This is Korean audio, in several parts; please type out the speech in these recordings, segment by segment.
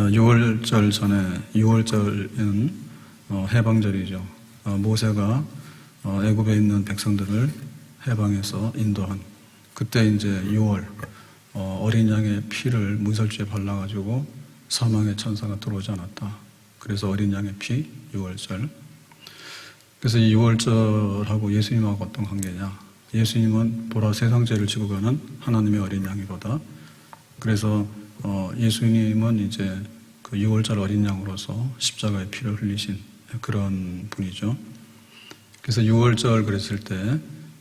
6월절 전에 6월절은 해방절이죠. 모세가 애굽에 있는 백성들을 해방해서 인도한 그때 이제 6월 어린 양의 피를 문설주에 발라가지고 사망의 천사가 들어오지 않았다. 그래서 어린 양의 피 6월절. 그래서 이 6월절하고 예수님하고 어떤 관계냐? 예수님은 보라 세상 죄를 지고 가는 하나님의 어린 양이로다. 그래서 예수님은 이제 그 6월절 어린 양으로서 십자가의 피를 흘리신 그런 분이죠. 그래서 6월절 그랬을 때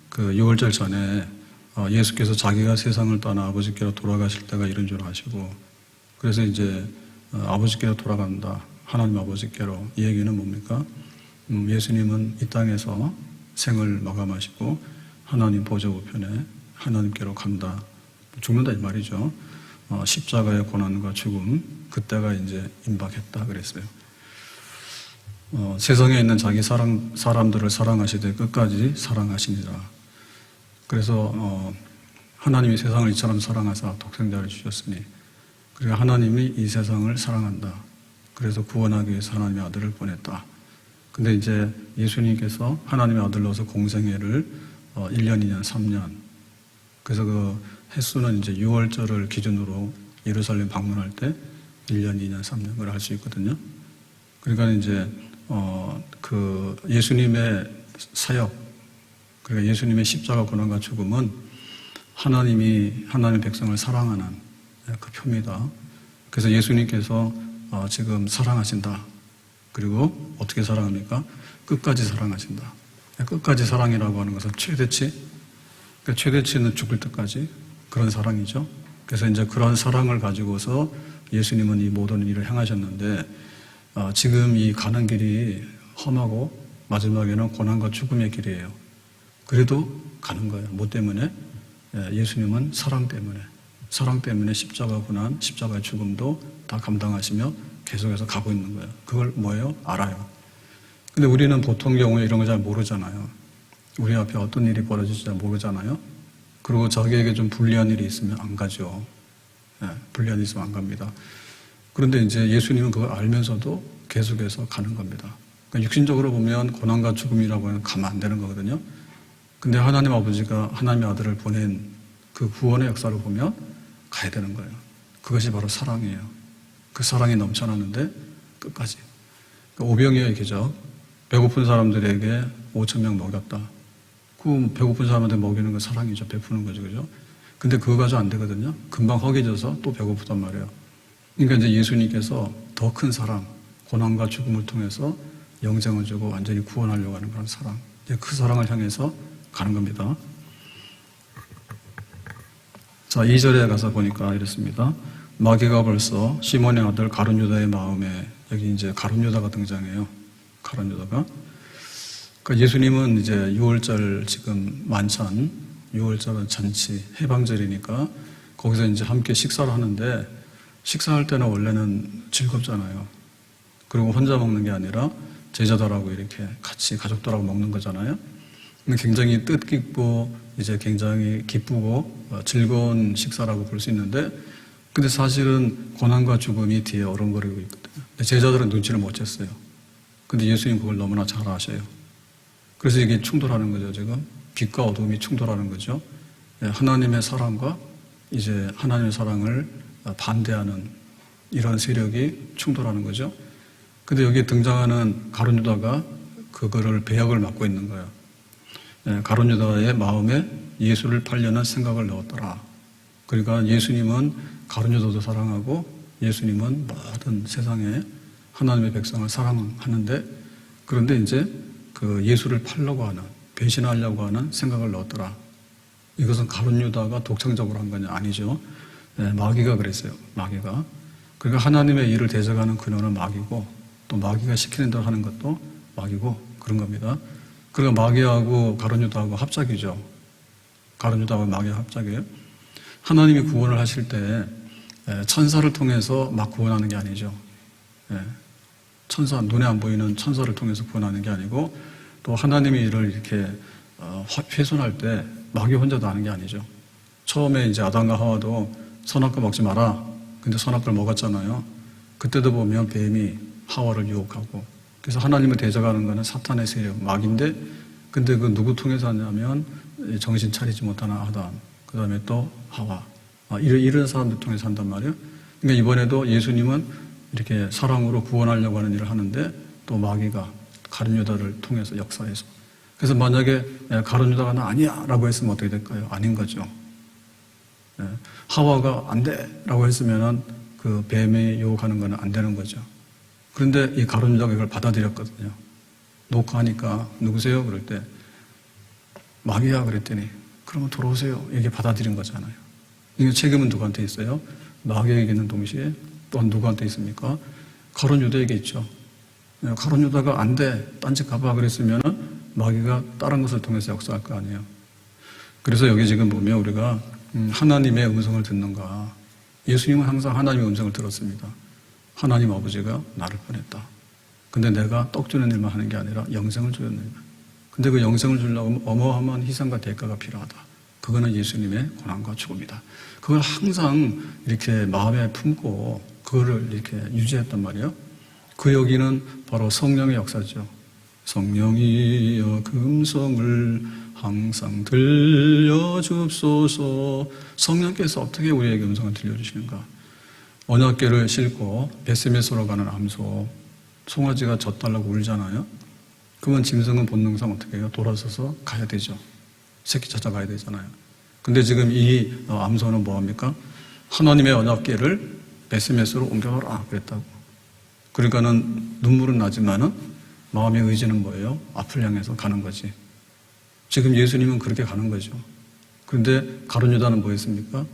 그 6월절 전에 예수께서 자기가 세상을 떠나 아버지께로 돌아가실 때가 이런 줄 아시고, 그래서 이제 아버지께로 돌아간다. 하나님 아버지께로. 이 얘기는 뭡니까? 예수님은 이 땅에서 생을 마감하시고 하나님 보좌 우편에 하나님께로 간다. 죽는다 이 말이죠. 십자가의 고난과 죽음, 그때가 이제 임박했다 그랬어요. 세상에 있는 자기 사람들을 사랑하시되 끝까지 사랑하시니라. 그래서 하나님이 세상을 이처럼 사랑하사 독생자를 주셨으니, 그러니까 하나님이 이 세상을 사랑한다. 그래서 구원하기 위해서 하나님의 아들을 보냈다. 근데 이제 예수님께서 하나님의 아들로서 공생애를 1년, 2년, 3년. 그래서 그 횟수는 이제 6월절을 기준으로 예루살렘 방문할 때 1년, 2년, 3년을 할 수 있거든요. 그러니까 이제 그 예수님의 사역, 그러니까 예수님의 십자가 고난과 죽음은 하나님이 하나님의 백성을 사랑하는 그 표입니다. 그래서 예수님께서 지금 사랑하신다. 그리고 어떻게 사랑합니까? 끝까지 사랑하신다. 끝까지 사랑이라고 하는 것은 최대치, 그러니까 최대치는 죽을 때까지 그런 사랑이죠. 그래서 이제 그런 사랑을 가지고서 예수님은 이 모든 일을 행하셨는데, 지금 이 가는 길이 험하고 마지막에는 고난과 죽음의 길이에요. 그래도 가는 거예요. 뭐 때문에? 예수님은 사랑 때문에 십자가 고난, 십자가의 죽음도 다 감당하시며 계속해서 가고 있는 거예요. 그걸 뭐예요? 알아요. 근데 우리는 보통 경우에 이런 거 잘 모르잖아요. 우리 앞에 어떤 일이 벌어질지 잘 모르잖아요. 그리고 자기에게 좀 불리한 일이 있으면 안 가죠. 불리한 일이 있으면 안 갑니다. 그런데 이제 예수님은 그걸 알면서도 계속해서 가는 겁니다. 그러니까 육신적으로 보면 고난과 죽음이라고 하면 가면 안 되는 거거든요. 근데 하나님 아버지가 하나님의 아들을 보낸 그 구원의 역사를 보면 가야 되는 거예요. 그것이 바로 사랑이에요. 그 사랑이 넘쳐나는데 끝까지. 그러니까 오병이어의 기적. 배고픈 사람들에게 5,000명 먹였다. 그 배고픈 사람한테 먹이는 건 사랑이죠. 베푸는 거죠. 그죠? 근데 그거 가지고 안 되거든요. 금방 허기져서 또 배고프단 말이에요. 그러니까 이제 예수님께서 더 큰 사랑, 고난과 죽음을 통해서 영생을 주고 완전히 구원하려고 하는 그런 사랑. 그 사랑을 향해서 가는 겁니다. 자, 2절에 가서 보니까 이렇습니다. 마귀가 벌써 시몬의 아들 가룟 유다의 마음에, 여기 이제 가룟 유다가 등장해요. 가룟 유다가. 그러니까 예수님은 이제 6월절 지금 만찬, 6월절은 잔치, 해방절이니까 거기서 이제 함께 식사를 하는데, 식사할 때는 원래는 즐겁잖아요. 그리고 혼자 먹는 게 아니라 제자들하고 이렇게 같이 가족들하고 먹는 거잖아요. 굉장히 뜻깊고 이제 굉장히 기쁘고 즐거운 식사라고 볼 수 있는데, 근데 사실은 고난과 죽음이 뒤에 어른거리고 있거든요. 제자들은 눈치를 못 챘어요. 근데 예수님 그걸 너무나 잘 아셔요. 그래서 이게 충돌하는 거죠, 지금. 빛과 어둠이 충돌하는 거죠. 하나님의 사랑과 이제 하나님의 사랑을 반대하는 이런 세력이 충돌하는 거죠. 근데 여기 등장하는 가룟 유다가 그거를 배역을 맡고 있는 거예요. 가룟 유다의 마음에 예수를 팔려는 생각을 넣었더라. 그러니까 예수님은 가룟 유다도 사랑하고 예수님은 모든 세상에 하나님의 백성을 사랑하는데, 그런데 이제 그 예수를 팔려고 하는, 배신하려고 하는 생각을 넣었더라. 이것은 가룟 유다가 독창적으로 한 거냐? 아니죠. 마귀가 그랬어요. 마귀가. 그러니까 하나님의 일을 대적하는 근원은 마귀고, 또 마귀가 시키는 대로 하는 것도 마귀고, 그런 겁니다. 그러니까 마귀하고 가룟 유다하고 합작이죠. 가룟 유다하고 마귀가 합작이에요. 하나님이 구원을 하실 때 천사를 통해서 막 구원하는 게 아니죠. 천사, 눈에 안 보이는 천사를 통해서 구원하는 게 아니고, 또 하나님이 이를 이렇게 훼손할 때 마귀 혼자도 하는 게 아니죠. 처음에 이제 아담과 하와도 선악과 먹지 마라. 근데 선악과를 먹었잖아요. 그때도 보면 뱀이 하와를 유혹하고, 그래서 하나님을 대적하는 것은 사탄의 세력, 마귀인데, 근데 그 누구 통해서 하냐면 정신 차리지 못하는 아담, 그 다음에 또 하와, 이런 사람들 통해서 한단 말이에요. 그러니까 이번에도 예수님은 이렇게 사랑으로 구원하려고 하는 일을 하는데 또 마귀가 가룟 유다를 통해서 역사해서, 그래서 만약에 가룟 유다가 나 아니야 라고 했으면 어떻게 될까요? 아닌 거죠. 하와가 안 돼 라고 했으면 그 뱀이 유혹하는 건 안 되는 거죠. 그런데 이 가룟 유다가 이걸 받아들였거든요. 놓고 하니까 누구세요? 그럴 때 마귀야 그랬더니 그러면 들어오세요. 이게 받아들인 거잖아요. 이게 책임은 누구한테 있어요? 마귀에게 있는 동시에 또한 누구한테 있습니까? 가룟 유다에게 있죠. 가룟 유다가 안 돼, 딴짓 가봐 그랬으면 마귀가 다른 것을 통해서 역사할 거 아니에요. 그래서 여기 지금 보면 우리가 하나님의 음성을 듣는가. 예수님은 항상 하나님의 음성을 들었습니다. 하나님 아버지가 나를 보냈다. 근데 내가 떡 주는 일만 하는 게 아니라 영생을 주었느니라. 근데 그 영생을 주려고 어마어마한 희생과 대가가 필요하다. 그거는 예수님의 고난과 죽음이다. 그걸 항상 이렇게 마음에 품고 그거를 이렇게 유지했단 말이에요. 그 여기는 바로 성령의 역사죠. 성령이여 금성을 항상 들려줍소서. 성령께서 어떻게 우리에게 음성을 들려주시는가? 언약궤를 싣고 베스메소로 가는 암소, 송아지가 젖달라고 울잖아요. 그러면 짐승은 본능상 어떻게 해요? 돌아서서 가야 되죠. 새끼 찾아가야 되잖아요. 근데 지금 이 암소는 뭐합니까? 하나님의 언약궤를 베스메소로 옮겨가라 그랬다고. 그러니까는 눈물은 나지만은 마음의 의지는 뭐예요? 앞을 향해서 가는 거지. 지금 예수님은 그렇게 가는 거죠. 그런데 가룟 유다는 뭐 했습니까?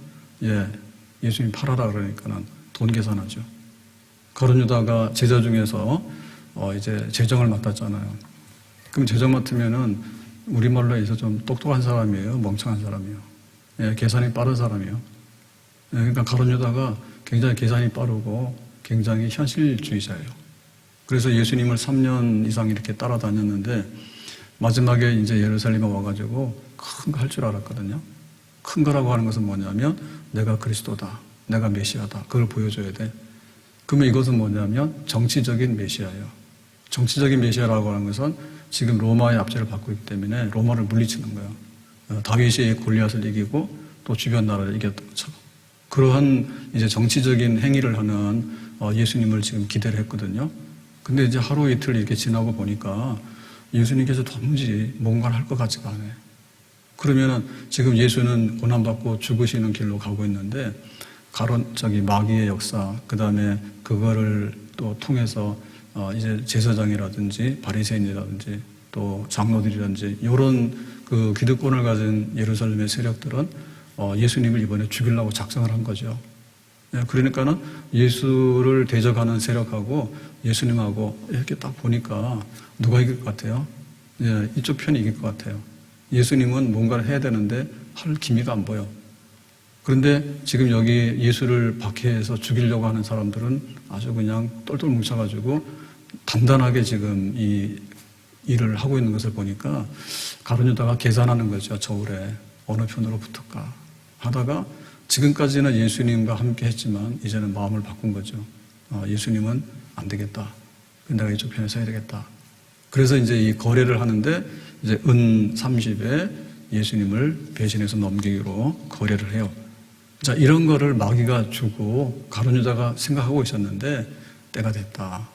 예수님 팔아라 그러니까는 돈 계산하죠. 가룟 유다가 제자 중에서 이제 재정을 맡았잖아요. 그럼 재정 맡으면은 우리말로 해서 좀 똑똑한 사람이에요? 멍청한 사람이에요? 계산이 빠른 사람이에요. 그러니까 가룟 유다가 굉장히 계산이 빠르고 굉장히 현실주의자예요. 그래서 예수님을 3년 이상 이렇게 따라다녔는데 마지막에 이제 예루살렘에 와가지고 큰 거 할 줄 알았거든요. 큰 거라고 하는 것은 뭐냐면 내가 그리스도다. 내가 메시아다. 그걸 보여줘야 돼. 그러면 이것은 뭐냐면 정치적인 메시아예요. 정치적인 메시아라고 하는 것은 지금 로마의 압제를 받고 있기 때문에 로마를 물리치는 거예요. 다윗이 골리앗을 이기고 또 주변 나라를 이겼던 것처럼. 그러한 이제 정치적인 행위를 하는 예수님을 지금 기대를 했거든요. 근데 이제 하루 이틀 이렇게 지나고 보니까 예수님께서 도무지 뭔가를 할 것 같지가 않아요. 그러면은 지금 예수는 고난받고 죽으시는 길로 가고 있는데 마귀의 역사, 그 다음에 그거를 또 통해서 이제 제사장이라든지 바리새인이라든지 또 장로들이라든지 이런 그 기득권을 가진 예루살렘의 세력들은 예수님을 이번에 죽이려고 작정을 한 거죠. 그러니까는 예수를 대적하는 세력하고 예수님하고 이렇게 딱 보니까 누가 이길 것 같아요? 이쪽 편이 이길 것 같아요. 예수님은 뭔가를 해야 되는데 할 기미가 안 보여. 그런데 지금 여기 예수를 박해해서 죽이려고 하는 사람들은 아주 그냥 똘똘 뭉쳐가지고 단단하게 지금 이 일을 하고 있는 것을 보니까 가룟 유다가 계산하는 거죠. 저울에 어느 편으로 붙을까 하다가 지금까지는 예수님과 함께 했지만 이제는 마음을 바꾼 거죠. 예수님은 안 되겠다. 내가 이쪽 편에 서야 되겠다. 그래서 이제 이 거래를 하는데 이제 은 30에 예수님을 배신해서 넘기기로 거래를 해요. 자, 이런 거를 마귀가 주고 가룟 유다가 생각하고 있었는데 때가 됐다.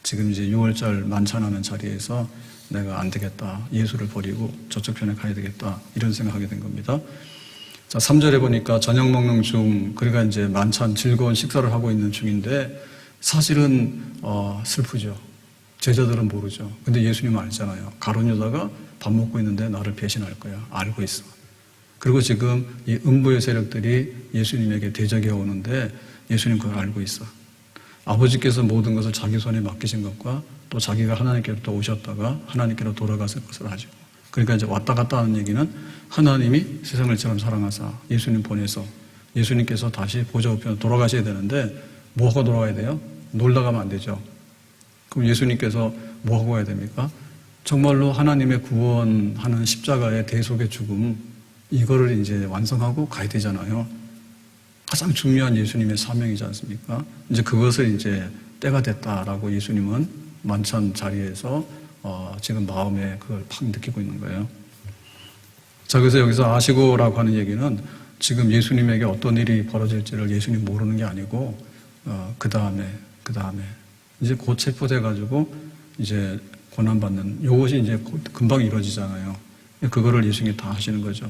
지금 이제 6월절 만찬하는 자리에서 내가 안 되겠다. 예수를 버리고 저쪽 편에 가야 되겠다. 이런 생각하게 된 겁니다. 자, 3절에 보니까 저녁 먹는 중, 그러니까 이제 만찬 즐거운 식사를 하고 있는 중인데 사실은 슬프죠. 제자들은 모르죠. 근데 예수님은 알잖아요. 가룟 유다가 밥 먹고 있는데 나를 배신할 거야. 알고 있어. 그리고 지금 이 음부의 세력들이 예수님에게 대적해 오는데 예수님 그걸 알고 있어. 아버지께서 모든 것을 자기 손에 맡기신 것과 또 자기가 하나님께로 또 오셨다가 하나님께로 돌아갔을 것을 아시고, 그러니까 이제 왔다 갔다 하는 얘기는 하나님이 세상을 처럼 사랑하사 예수님 보내서 예수님께서 다시 보좌 우편으로 돌아가셔야 되는데 뭐하고 돌아가야 돼요? 놀다 가면 안 되죠. 그럼 예수님께서 뭐하고 가야 됩니까? 정말로 하나님의 구원하는 십자가의 대속의 죽음, 이거를 이제 완성하고 가야 되잖아요. 가장 중요한 예수님의 사명이지 않습니까? 이제 그것을 이제 때가 됐다라고 예수님은 만찬 자리에서 지금 마음에 그걸 팍 느끼고 있는 거예요. 자, 그래서 여기서 아시고라고 하는 얘기는 지금 예수님에게 어떤 일이 벌어질지를 예수님 모르는 게 아니고 그 다음에 이제 곧 체포돼 가지고 이제 고난받는 요것이 이제 금방 이루어지잖아요. 그거를 예수님이 다 하시는 거죠.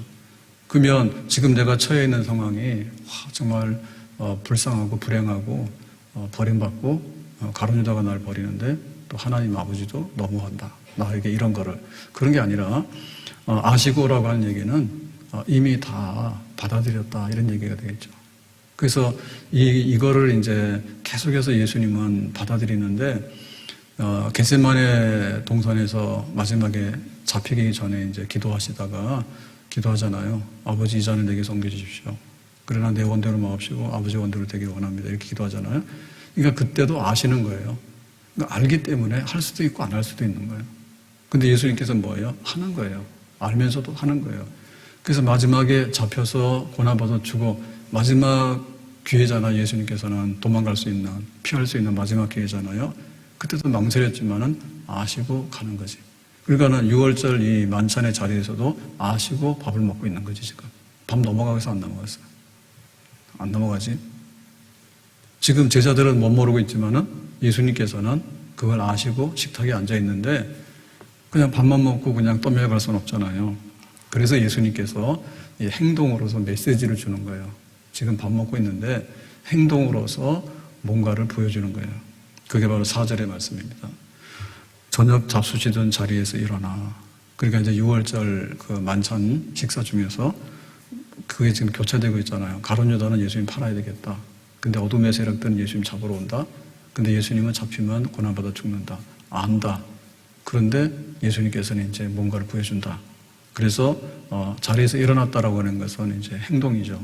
그러면 지금 내가 처해 있는 상황이 정말 불쌍하고 불행하고 버림받고 가룟유다가 날 버리는데 또 하나님 아버지도 너무한다. 나에게 이런 거를. 그런 게 아니라 아시고라고 하는 얘기는 이미 다 받아들였다 이런 얘기가 되겠죠. 그래서 이거를 이제 계속해서 예수님은 받아들이는데 겟세마네 동산에서 마지막에 잡히기 전에 이제 기도하잖아요. 아버지 이 잔을 내게 섬겨주십시오. 그러나 내 원대로 마옵시고 아버지 원대로 되길 원합니다. 이렇게 기도하잖아요. 그러니까 그때도 아시는 거예요. 그러니까 알기 때문에 할 수도 있고 안 할 수도 있는 거예요. 근데 예수님께서 뭐예요? 하는 거예요. 알면서도 하는 거예요. 그래서 마지막에 잡혀서 고난받아 죽어 마지막 기회잖아요. 예수님께서는 도망갈 수 있는, 피할 수 있는 마지막 기회잖아요. 그때도 망설였지만은 아시고 가는 거지. 그러니까는 6월절 이 만찬의 자리에서도 아시고 밥을 먹고 있는 거지, 지금. 밥 넘어가겠어, 안 넘어갔어요? 안 넘어가지? 지금 제자들은 못 모르고 있지만은 예수님께서는 그걸 아시고 식탁에 앉아 있는데 그냥 밥만 먹고 그냥 떠밀어갈 수는 없잖아요. 그래서 예수님께서 이 행동으로서 메시지를 주는 거예요. 지금 밥 먹고 있는데 행동으로서 뭔가를 보여주는 거예요. 그게 바로 4절의 말씀입니다. 저녁 잡수시던 자리에서 일어나. 그러니까 이제 6월절 그 만찬 식사 중에서 그게 지금 교차되고 있잖아요. 가룟유다는 예수님 팔아야 되겠다. 근데 어둠의 세력들은 예수님 잡으러 온다. 근데 예수님은 잡히면 고난받아 죽는다. 안다. 그런데 예수님께서는 이제 뭔가를 보여준다. 그래서 자리에서 일어났다라고 하는 것은 이제 행동이죠.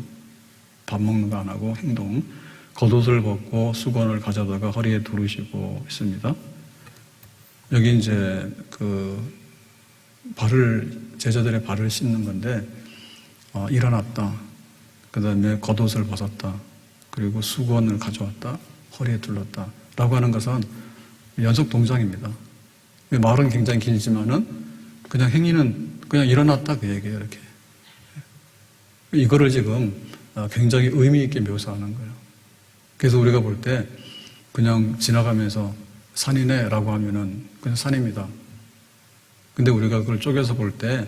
밥 먹는 거 안 하고 행동. 겉옷을 벗고 수건을 가져다가 허리에 두르시고 있습니다. 여기 이제 제자들의 발을 씻는 건데 일어났다. 그 다음에 겉옷을 벗었다. 그리고 수건을 가져왔다. 허리에 둘렀다. 라고 하는 것은 연속 동작입니다. 말은 굉장히 길지만은 그냥 행위는 그냥 일어났다 그 얘기예요. 이렇게. 이거를 지금 굉장히 의미 있게 묘사하는 거예요. 그래서 우리가 볼 때 그냥 지나가면서 산이네라고 하면은 그냥 산입니다. 근데 우리가 그걸 쪼개서 볼 때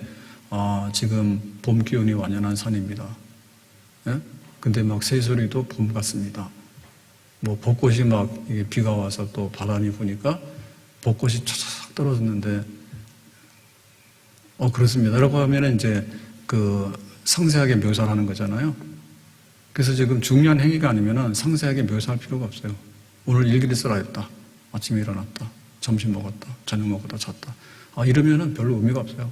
지금 봄 기운이 완연한 산입니다. 예? 근데 막 새소리도 봄 같습니다. 뭐 벚꽃이 막 비가 와서 또 바람이 부니까 벚꽃이 촤촤 떨어졌는데 그렇습니다. 라고 하면은 이제 상세하게 묘사를 하는 거잖아요. 그래서 지금 중요한 행위가 아니면은 상세하게 묘사할 필요가 없어요. 오늘 일기를 쓰라 했다. 아침에 일어났다. 점심 먹었다. 저녁 먹었다. 잤다. 이러면은 별로 의미가 없어요.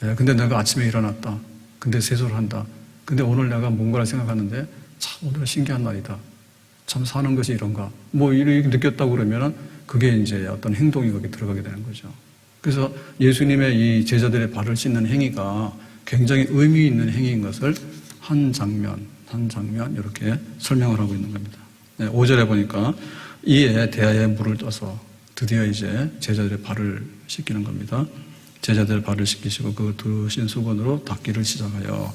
예, 근데 내가 아침에 일어났다. 근데 세수를 한다. 근데 오늘 내가 뭔가를 생각하는데 참 오늘은 신기한 날이다. 참 사는 것이 이런가. 뭐 이렇게 느꼈다고 그러면은 그게 이제 어떤 행동이 거기에 들어가게 되는 거죠. 그래서 예수님의 이 제자들의 발을 씻는 행위가 굉장히 의미 있는 행위인 것을 한 장면 이렇게 설명을 하고 있는 겁니다. 네, 5절에 보니까 이에 대야에 물을 떠서 드디어 이제 제자들의 발을 씻기는 겁니다. 제자들의 발을 씻기시고 그 두신 수건으로 닦기를 시작하여.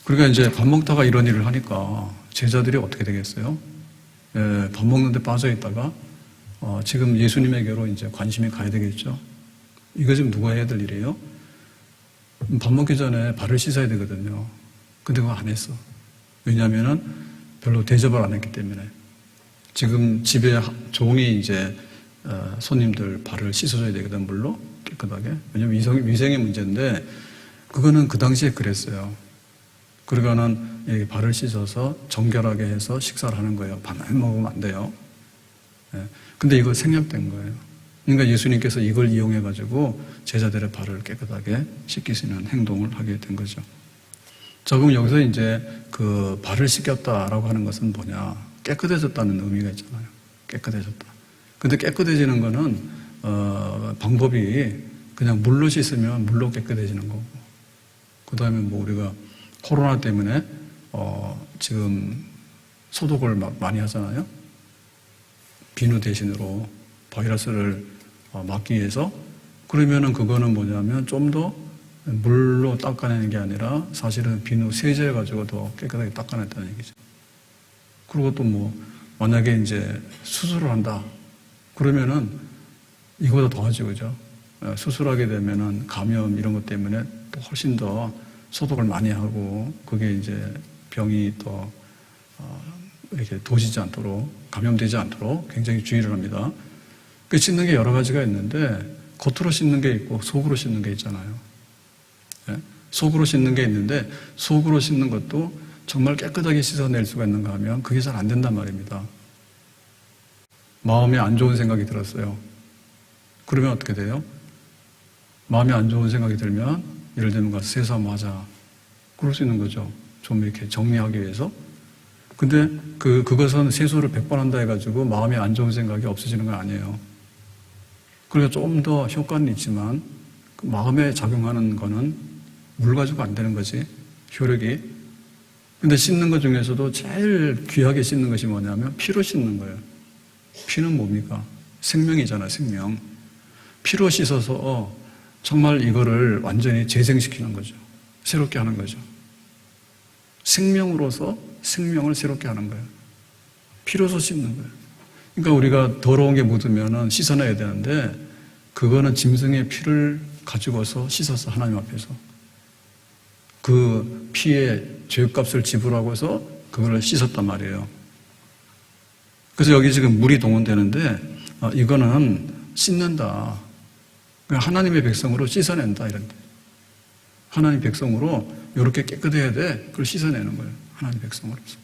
그러니까 이제 밥 먹다가 이런 일을 하니까 제자들이 어떻게 되겠어요? 예, 밥 먹는데 빠져 있다가 지금 예수님에게로 이제 관심이 가야 되겠죠. 이거 지금 누가 해야 될 일이에요? 밥 먹기 전에 발을 씻어야 되거든요. 근데 그거 안 했어. 왜냐하면은 별로 대접을 안 했기 때문에. 지금 집에 종이 이제 손님들 발을 씻어줘야 되거든, 물로 깨끗하게. 왜냐면 위생의 문제인데 그거는 그 당시에 그랬어요. 그러니까는 발을 씻어서 정결하게 해서 식사를 하는 거예요. 밥만 먹으면 안 돼요. 근데 이거 생략된 거예요. 그러니까 예수님께서 이걸 이용해가지고 제자들의 발을 깨끗하게 씻기시는 행동을 하게 된 거죠. 자, 그럼 여기서 이제 그 발을 씻겼다라고 하는 것은 뭐냐? 깨끗해졌다는 의미가 있잖아요. 깨끗해졌다. 근데 깨끗해지는 거는, 방법이 그냥 물로 씻으면 물로 깨끗해지는 거고, 그 다음에 뭐 우리가 코로나 때문에, 지금 소독을 많이 하잖아요. 비누 대신으로 바이러스를 막기 위해서. 그러면은 그거는 뭐냐면 좀 더 물로 닦아내는 게 아니라 사실은 비누 세제해가지고 더 깨끗하게 닦아냈다는 얘기죠. 그리고 또 뭐 만약에 이제 수술을 한다. 그러면은 이거보다 더 하죠, 그죠? 수술하게 되면은 감염 이런 것 때문에 또 훨씬 더 소독을 많이 하고 그게 이제 병이 더 이렇게 도지지 않도록 감염되지 않도록 굉장히 주의를 합니다. 그 씻는 게 여러 가지가 있는데 겉으로 씻는 게 있고 속으로 씻는 게 있잖아요. 예? 속으로 씻는 게 있는데 속으로 씻는 것도 정말 깨끗하게 씻어낼 수가 있는가 하면 그게 잘 안 된단 말입니다. 마음에 안 좋은 생각이 들었어요. 그러면 어떻게 돼요? 마음에 안 좋은 생각이 들면 예를 들면 가서 세수하면 하자. 그럴 수 있는 거죠. 좀 이렇게 정리하기 위해서. 근데 그것은 세수를 100번 한다 해가지고 마음에 안 좋은 생각이 없어지는 건 아니에요. 그러니까 좀 더 효과는 있지만 그 마음에 작용하는 거는 물 가지고 안 되는 거지. 효력이. 근데 씻는 것 중에서도 제일 귀하게 씻는 것이 뭐냐면 피로 씻는 거예요. 피는 뭡니까? 생명이잖아요, 생명. 피로 씻어서 정말 이거를 완전히 재생시키는 거죠. 새롭게 하는 거죠. 생명으로서 생명을 새롭게 하는 거예요. 피로서 씻는 거예요. 그러니까 우리가 더러운 게 묻으면 씻어내야 되는데 그거는 짐승의 피를 가지고서 씻어서 하나님 앞에서 그 피의 죄값을 지불하고 해서 그걸 씻었단 말이에요. 그래서 여기 지금 물이 동원되는데 이거는 씻는다. 하나님의 백성으로 씻어낸다 이런데. 하나님 백성으로 이렇게 깨끗해야 돼. 그걸 씻어내는 거예요. 하나님 백성으로서.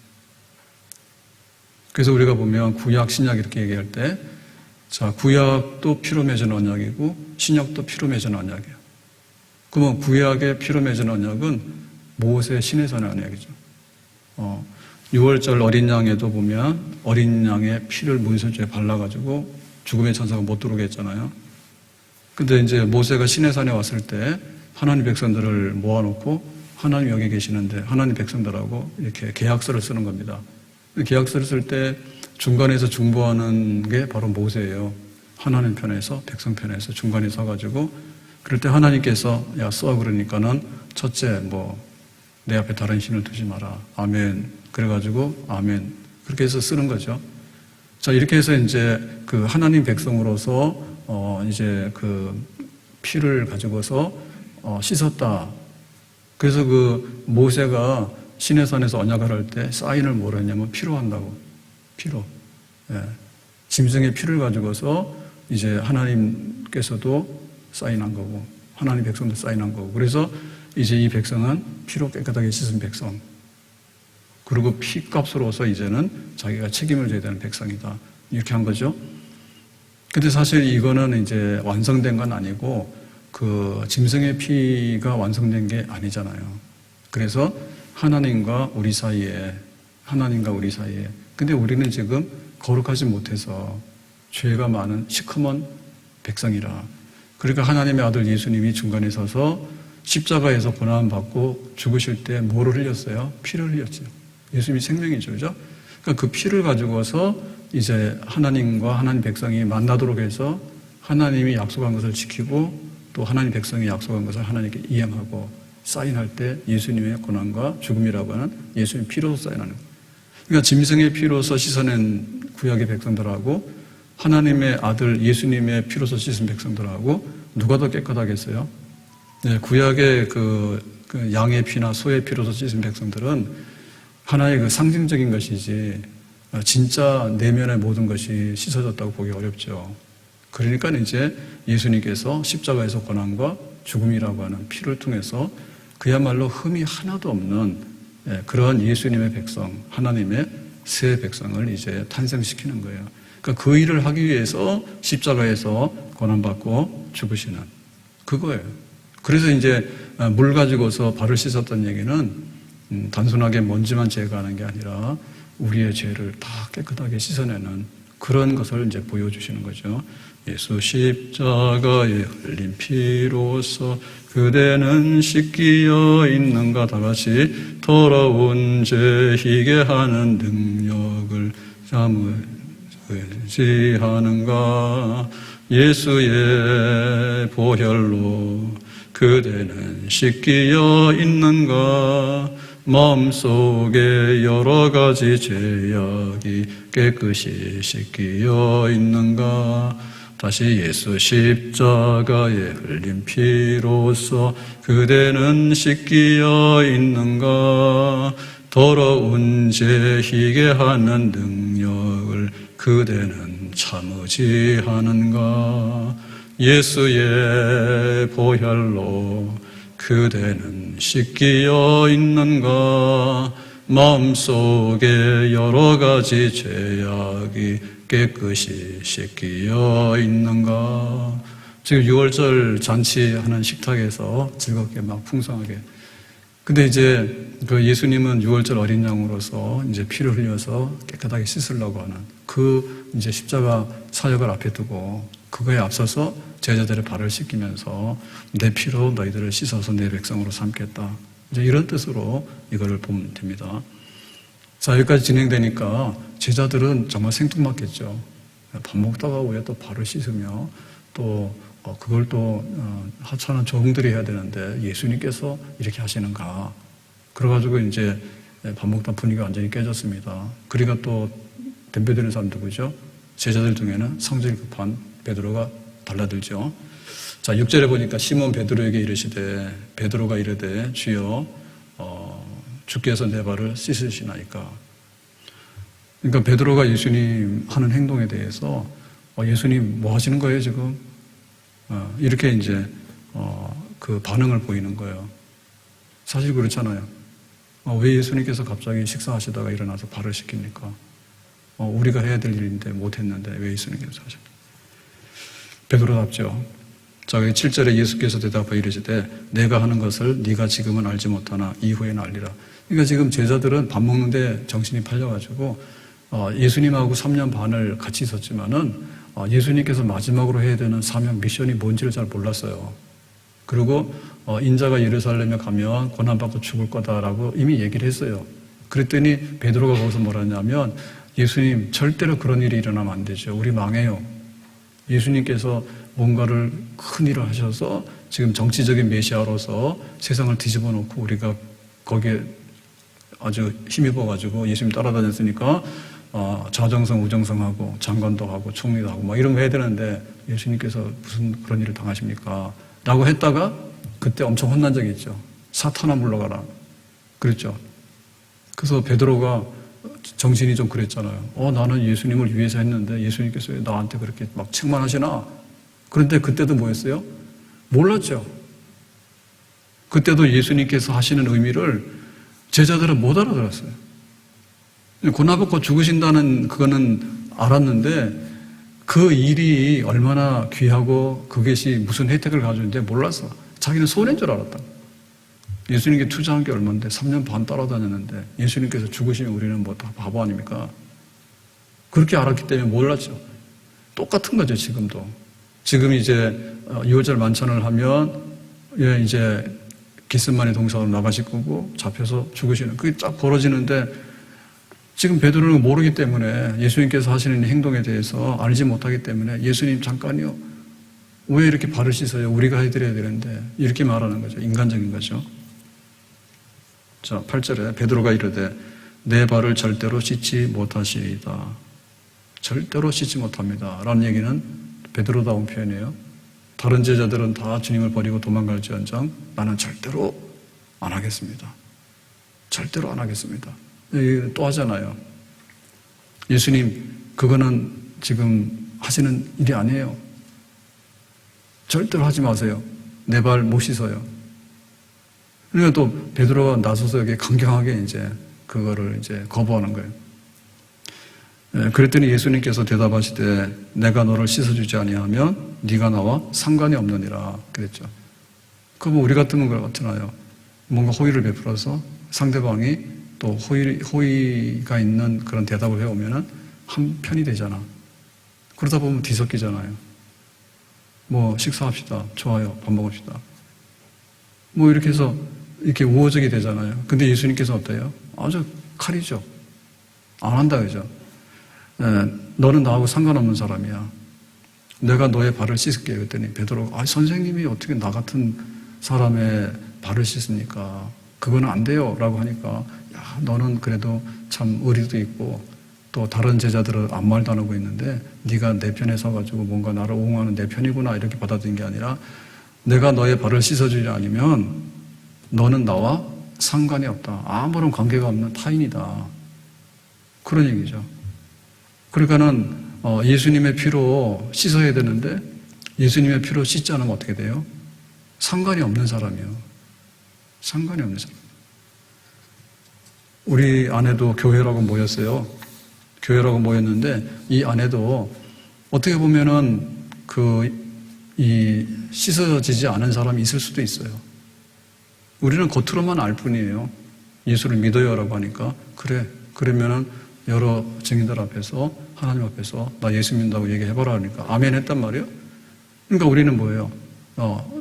그래서 우리가 보면 구약, 신약 이렇게 얘기할 때 자, 구약도 피로 맺은 언약이고 신약도 피로 맺은 언약이에요. 그러면 구약의 피로 맺은 언약은 모세 시내산의 언약이죠. 6월절 어린 양에도 보면 어린 양의 피를 문설주에 발라가지고 죽음의 천사가 못 들어오게 했잖아요. 근데 이제 모세가 시내산에 왔을 때 하나님 백성들을 모아놓고 하나님 여기 계시는데 하나님 백성들하고 이렇게 계약서를 쓰는 겁니다. 계약서를 쓸 때 중간에서 중보하는 게 바로 모세예요. 하나님 편에서 백성 편에서 중간에 서가지고 그럴 때 하나님께서 야 써 그러니까는 첫째 내 앞에 다른 신을 두지 마라. 아멘. 그래가지고 아멘. 그렇게 해서 쓰는 거죠. 자 이렇게 해서 이제 그 하나님 백성으로서 이제 그 피를 가지고서 씻었다. 그래서 그 모세가 시내산에서 언약을 할 때 사인을 뭐라 했냐면 피로 한다고. 피로. 예. 짐승의 피를 가지고서 이제 하나님께서도 사인한 거고 하나님 백성도 사인한 거고 그래서 이제 이 백성은 피로 깨끗하게 씻은 백성. 그리고 피값으로서 이제는 자기가 책임을 져야 되는 백성이다. 이렇게 한 거죠. 근데 사실 이거는 이제 완성된 건 아니고 그 짐승의 피가 완성된 게 아니잖아요. 그래서 하나님과 우리 사이에 근데 우리는 지금 거룩하지 못해서 죄가 많은 시커먼 백성이라 그러니까 하나님의 아들 예수님이 중간에 서서 십자가에서 고난받고 죽으실 때 뭐를 흘렸어요? 피를 흘렸죠. 예수님이 생명이죠. 그죠? 그러니까 그 피를 가지고서 이제 하나님과 하나님 백성이 만나도록 해서 하나님이 약속한 것을 지키고 또 하나님 백성이 약속한 것을 하나님께 이행하고 사인할 때 예수님의 고난과 죽음이라고 하는 예수님 피로서 사인하는 거예요. 그러니까 짐승의 피로서 씻어낸 구약의 백성들하고 하나님의 아들 예수님의 피로서 씻은 백성들하고 누가 더 깨끗하겠어요? 네, 구약의 그 양의 피나 소의 피로서 씻은 백성들은 하나의 그 상징적인 것이지 진짜 내면의 모든 것이 씻어졌다고 보기 어렵죠. 그러니까 이제 예수님께서 십자가에서 고난과 죽음이라고 하는 피를 통해서 그야말로 흠이 하나도 없는 그런 예수님의 백성, 하나님의 새 백성을 이제 탄생시키는 거예요. 그러니까 그 일을 하기 위해서 십자가에서 고난받고 죽으시는 그거예요. 그래서 이제 물 가지고서 발을 씻었던 얘기는 단순하게 먼지만 제거하는 게 아니라 우리의 죄를 다 깨끗하게 씻어내는 그런 것을 이제 보여주시는 거죠. 예수 십자가에 흘린 피로써 그대는 씻기어 있는가. 다 같이 더러운 죄 희게 하는 능력을 의지하는가. 예수의 보혈로 그대는 씻기어 있는가. 마음속에 여러 가지 죄악이 깨끗이 씻기어 있는가. 다시 예수 십자가에 흘린 피로써 그대는 씻기어 있는가. 더러운 죄 희게 하는 능력을 그대는 참 의지하는가. 예수의 보혈로 그대는 씻기어 있는가. 마음속에 여러 가지 죄악이 깨끗이 씻기어 있는가. 지금 6월절 잔치하는 식탁에서 즐겁게 막 풍성하게. 근데 이제 그 예수님은 6월절 어린 양으로서 이제 피를 흘려서 깨끗하게 씻으려고 하는 그 이제 십자가 사역을 앞에 두고 그거에 앞서서 제자들의 발을 씻기면서 내 피로 너희들을 씻어서 내 백성으로 삼겠다. 이제 이런 뜻으로 이거를 보면 됩니다. 자, 여기까지 진행되니까 제자들은 정말 생뚱맞겠죠. 밥 먹다가 왜 또 발을 씻으며 또 그걸 또 하찮은 종들이 해야 되는데 예수님께서 이렇게 하시는가. 그래가지고 이제 밥 먹다 분위기가 완전히 깨졌습니다. 그러니까 또 덤벼드는 사람 누구죠? 제자들 중에는 성질이 급한 베드로가 달라들죠. 자, 6절에 보니까 시몬 베드로에게 이르시되 베드로가 이르되 주여 주께서 내 발을 씻으시나이까. 그러니까 베드로가 예수님 하는 행동에 대해서 예수님 뭐 하시는 거예요 지금? 이렇게 이제 그 반응을 보이는 거예요. 사실 그렇잖아요. 왜 예수님께서 갑자기 식사하시다가 일어나서 발을 씻깁니까? 우리가 해야 될 일인데 못했는데 왜 예수님께서 하십니까? 베드로답죠. 자, 7절에 예수께서 대답하여 이르시되 내가 하는 것을 네가 지금은 알지 못하나 이후에는 알리라. 그러니까 지금 제자들은 밥 먹는데 정신이 팔려가지고 예수님하고 3년 반을 같이 있었지만은 예수님께서 마지막으로 해야 되는 사명 미션이 뭔지를 잘 몰랐어요. 그리고 인자가 예루살렘에 가면 고난받고 죽을 거다라고 이미 얘기를 했어요. 그랬더니 베드로가 거기서 뭐라 했냐면 예수님 절대로 그런 일이 일어나면 안 되죠. 우리 망해요. 예수님께서 뭔가를 큰 일을 하셔서 지금 정치적인 메시아로서 세상을 뒤집어 놓고 우리가 거기에 아주 힘입어가지고 예수님 따라다녔으니까 좌정성 우정성하고 장관도 하고 총리도 하고 막 이런 거 해야 되는데 예수님께서 무슨 그런 일을 당하십니까? 라고 했다가 그때 엄청 혼난 적이 있죠. 사탄아 물러가라. 그랬죠. 그래서 베드로가 정신이 좀 그랬잖아요. 나는 예수님을 위해서 했는데 예수님께서 왜 나한테 그렇게 막 책망하시나? 그런데 그때도 뭐였어요? 몰랐죠. 그때도 예수님께서 하시는 의미를 제자들은 못 알아들었어요. 고난받고 죽으신다는 그거는 알았는데 그 일이 얼마나 귀하고 그것이 무슨 혜택을 가져오는지 몰랐어. 자기는 손해인 줄 알았다. 예수님께 투자한 게 얼마인데 3년 반 따라다녔는데 예수님께서 죽으시면 우리는 뭐 다 바보 아닙니까? 그렇게 알았기 때문에 몰랐죠. 똑같은 거죠, 지금도. 지금 이제 6월절 만찬을 하면 이제 겟세마네 동산으로 나가실 거고 잡혀서 죽으시는 그게 쫙 벌어지는데 지금 베드로는 모르기 때문에 예수님께서 하시는 행동에 대해서 알지 못하기 때문에 예수님 잠깐요. 왜 이렇게 발을 씻어요? 우리가 해드려야 되는데 이렇게 말하는 거죠. 인간적인 거죠. 자, 8절에 베드로가 이르되 내 발을 절대로 씻지 못하시리이다. 절대로 씻지 못합니다. 라는 얘기는 베드로다운 표현이에요. 다른 제자들은 다 주님을 버리고 도망갈지언정 나는 절대로 안 하겠습니다. 절대로 안 하겠습니다. 또 하잖아요. 예수님 그거는 지금 하시는 일이 아니에요. 절대로 하지 마세요. 내 발 못 씻어요. 그러니까 또 베드로가 나서서 이렇게 강경하게 이제 그거를 이제 거부하는 거예요. 그랬더니 예수님께서 대답하시되 내가 너를 씻어주지 아니하면 네가 나와 상관이 없느니라 그랬죠. 그럼 우리 같으면 그렇잖아요. 뭔가 호의를 베풀어서 상대방이 또 호의가 있는 그런 대답을 해오면은 한 편이 되잖아. 그러다 보면 뒤섞이잖아요. 뭐 식사합시다. 좋아요. 밥 먹읍시다. 뭐 이렇게 해서 이렇게 우호적이 되잖아요. 근데 예수님께서 어때요? 아주 칼이죠. 안 한다 그죠? 너는 나하고 상관없는 사람이야. 내가 너의 발을 씻을게. 그랬더니 베드로가 선생님이 어떻게 나 같은 사람의 발을 씻습니까? 그거는 안 돼요. 라고 하니까 야, 너는 그래도 참 의리도 있고 또 다른 제자들은 아무 말도 안 하고 있는데 네가 내 편에 서가지고 뭔가 나를 옹호하는 내 편이구나 이렇게 받아들인 게 아니라 내가 너의 발을 씻어주지 않으면 너는 나와 상관이 없다. 아무런 관계가 없는 타인이다. 그런 얘기죠. 그러니까는 예수님의 피로 씻어야 되는데 예수님의 피로 씻지 않으면 어떻게 돼요? 상관이 없는 사람이요. 상관이 없는 사람. 우리 아내도 교회라고 모였어요. 교회라고 모였는데 이 안에도 어떻게 보면은 이 씻어지지 않은 사람이 있을 수도 있어요. 우리는 겉으로만 알 뿐이에요. 예수를 믿어요라고 하니까 그래. 그러면은 여러 증인들 앞에서 하나님 앞에서 나 예수 믿는다고 얘기해봐라 하니까 아멘 했단 말이에요. 그러니까 우리는 뭐예요?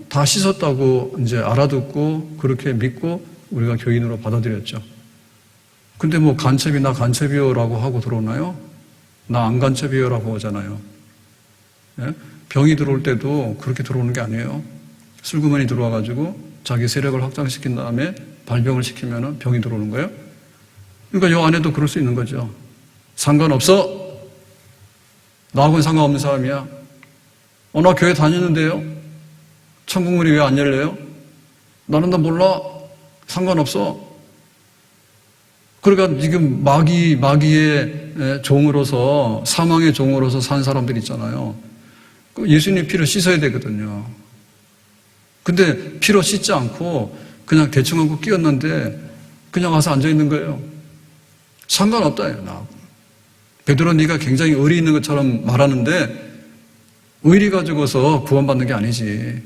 다 씻었다고 이제 알아듣고 그렇게 믿고 우리가 교인으로 받아들였죠. 근데 뭐 간첩이 나 간첩이요라고 하고 들어오나요? 나 안 간첩이요라고 하잖아요. 예? 병이 들어올 때도 그렇게 들어오는 게 아니에요. 술구맨이 들어와가지고 자기 세력을 확장시킨 다음에 발병을 시키면 병이 들어오는 거예요. 그러니까 요 안에도 그럴 수 있는 거죠. 상관없어. 나하고는 상관없는 사람이야. 나 교회 다니는데요. 천국문이 왜 안 열려요? 나는 다 몰라. 상관없어. 그러니까 지금 마귀의 종으로서 사망의 종으로서 산 사람들 있잖아요. 예수님 피로 씻어야 되거든요. 근데 피로 씻지 않고 그냥 대충 하고 끼었는데 그냥 와서 앉아 있는 거예요. 상관없다. 나하고. 베드로 네가 굉장히 의리 있는 것처럼 말하는데 의리 가지고서 구원받는 게 아니지.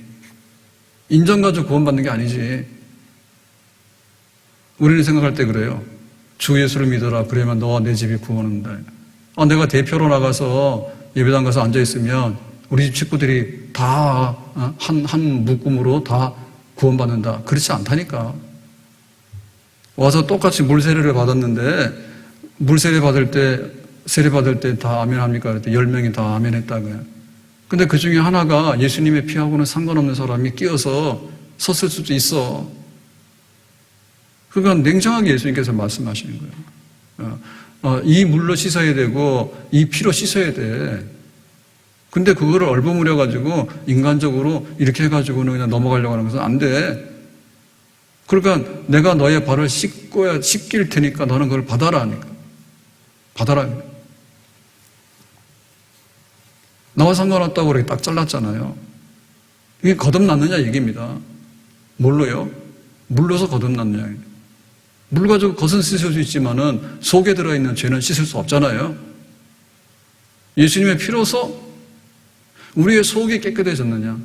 인정 가지고 구원받는 게 아니지. 우리는 생각할 때 그래요. 주 예수를 믿어라. 그러면 너와 내 집이 구원한다. 내가 대표로 나가서 예배당 가서 앉아있으면 우리 집 식구들이 다 한 묶음으로 다 구원받는다. 그렇지 않다니까. 와서 똑같이 물 세례를 받았는데 물 세례 받을 때 다 아멘 합니까? 그랬더니 10명이 다 아멘 했다고요. 근데 그 중에 하나가 예수님의 피하고는 상관없는 사람이 끼어서 섰을 수도 있어. 그러니까 냉정하게 예수님께서 말씀하시는 거예요. 이 물로 씻어야 되고 이 피로 씻어야 돼. 근데 그거를 얼버무려가지고 인간적으로 이렇게 해가지고는 그냥 넘어가려고 하는 것은 안 돼. 그러니까 내가 너의 발을 씻길 테니까 너는 그걸 받아라 하니까. 받아라. 나와 상관없다고 그렇게 딱 잘랐잖아요. 이게 거듭났느냐 얘기입니다. 뭘로요? 물로서 거듭났느냐. 물 가지고 겉은 씻을 수 있지만은 속에 들어있는 죄는 씻을 수 없잖아요. 예수님의 피로서 우리의 속이 깨끗해졌느냐?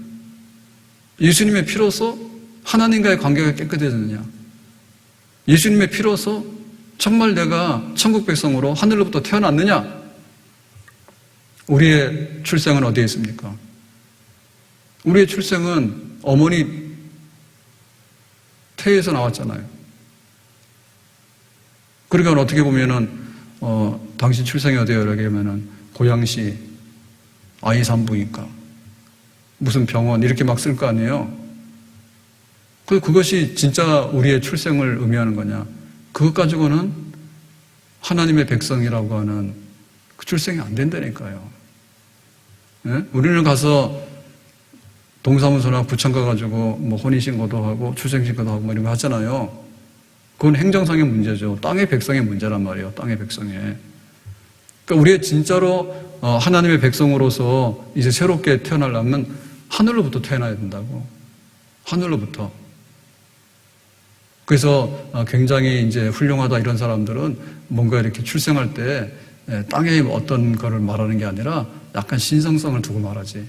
예수님의 피로서 하나님과의 관계가 깨끗해졌느냐? 예수님의 피로서 정말 내가 천국 백성으로 하늘로부터 태어났느냐? 우리의 출생은 어디에 있습니까? 우리의 출생은 어머니 태에서 나왔잖아요. 그러니까 어떻게 보면은 당신 출생이 어디예요? 이렇게 하면은 고양시 아이 산부인과 무슨 병원 이렇게 막 쓸 거 아니에요. 그것이 진짜 우리의 출생을 의미하는 거냐? 그것 가지고는 하나님의 백성이라고 하는 그 출생이 안 된다니까요. 네? 우리는 가서 동사무소나 구청 가가지고 뭐 혼인신고도 하고 출생신고도 하고 뭐 이런 거 하잖아요. 그건 행정상의 문제죠. 땅의 백성의 문제란 말이에요. 땅의 백성의. 그러니까 우리의 진짜로 하나님의 백성으로서 이제 새롭게 태어나려면 하늘로부터 태어나야 된다고. 하늘로부터. 그래서 굉장히 이제 훌륭하다 이런 사람들은 뭔가 이렇게 출생할 때 땅의 어떤 거를 말하는 게 아니라 약간 신성성을 두고 말하지.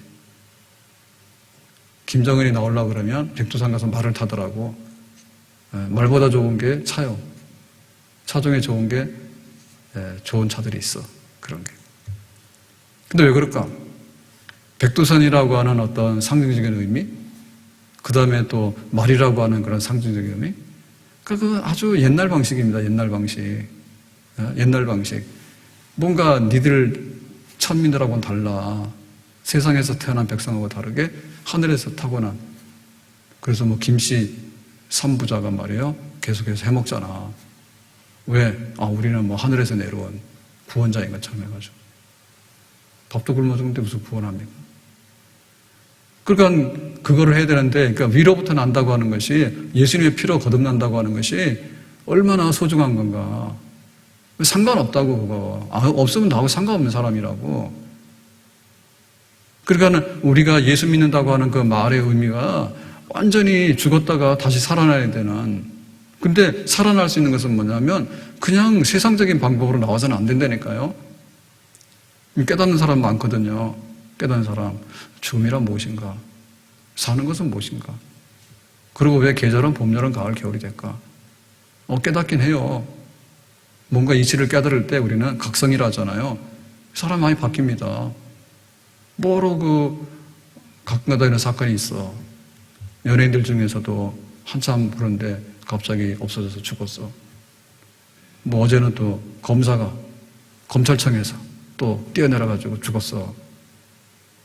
김정은이 나오려고 그러면 백두산 가서 말을 타더라고. 말보다 좋은 게 차요. 차 중에 좋은 게 좋은 차들이 있어. 그런 게. 근데 왜 그럴까? 백두산이라고 하는 어떤 상징적인 의미, 그 다음에 또 말이라고 하는 그런 상징적인 의미. 그 아주 옛날 방식입니다. 옛날 방식. 옛날 방식. 뭔가 니들 천민들하고는 달라. 세상에서 태어난 백성하고 다르게 하늘에서 타고난. 그래서 뭐 김씨 삼부자가 말이에요. 계속해서 해먹잖아. 왜? 우리는 뭐 하늘에서 내려온 구원자인 것처럼 해가지고. 밥도 굶어 죽는데 무슨 구원합니까? 그러니까 그거를 해야 되는데, 그러니까 위로부터 난다고 하는 것이, 예수님의 피로 거듭난다고 하는 것이 얼마나 소중한 건가. 상관없다고, 그거. 없으면 나하고 상관없는 사람이라고. 그러니까 우리가 예수 믿는다고 하는 그 말의 의미가 완전히 죽었다가 다시 살아나야 되는. 근데 살아날 수 있는 것은 뭐냐면 그냥 세상적인 방법으로 나와서는 안 된다니까요. 깨닫는 사람 많거든요. 깨닫는 사람. 죽음이란 무엇인가? 사는 것은 무엇인가? 그리고 왜 계절은 봄, 여름, 가을, 겨울이 될까? 깨닫긴 해요. 뭔가 이치를 깨달을 때 우리는 각성이라 하잖아요. 사람 많이 바뀝니다. 뭐로 가끔가다 이런 사건이 있어. 연예인들 중에서도 한참 그런데 갑자기 없어져서 죽었어. 뭐 어제는 또 검사가 검찰청에서 또 뛰어내려가지고 죽었어.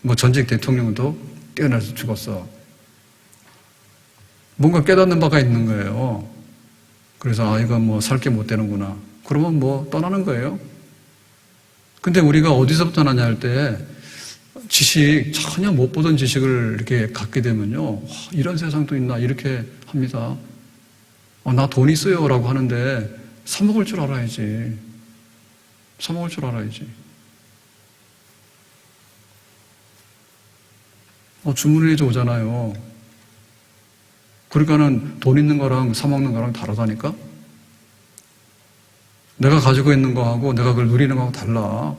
뭐 전직 대통령도 뛰어내려서 죽었어. 뭔가 깨닫는 바가 있는 거예요. 그래서 이건 뭐 살 게 못 되는구나. 그러면 뭐 떠나는 거예요. 근데 우리가 어디서부터 나냐 할 때 지식, 전혀 못 보던 지식을 이렇게 갖게 되면요. 이런 세상도 있나 이렇게 합니다. 나 돈 있어요 라고 하는데 사먹을 줄 알아야지. 사먹을 줄 알아야지. 주문해서 오잖아요. 그러니까는 돈 있는 거랑 사먹는 거랑 다르다니까? 내가 가지고 있는 거하고 내가 그걸 누리는 거하고 달라.